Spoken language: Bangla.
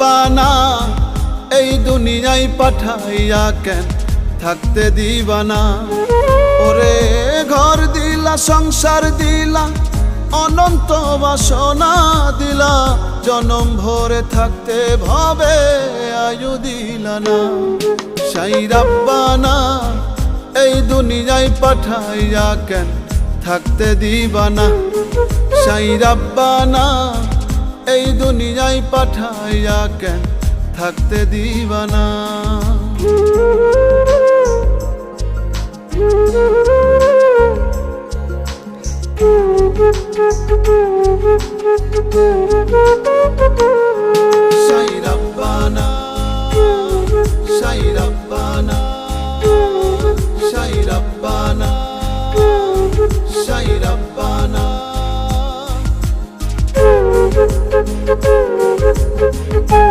রাব্বানা এই দুনিয়ায় পাঠাইয়া কেন থাকতে দিবানা। ওরে ঘর দিলা সংসার দিলা অনন্ত বাসনা দিলা, জনম ভরে থাকতে ভবে আয়ু দিলা না। সাই রাব্বানা এই দুনিয়ায় পাঠাইয়া কেন থাকতে দিবানা। সাই রাব্বানা এই দুনিয়ায় পাঠাইয়া কেন থাকতে দিবানা। সাই রাব্বানা সাই রাব্বানা সাই রাব্বানা সাই রাব্বানা।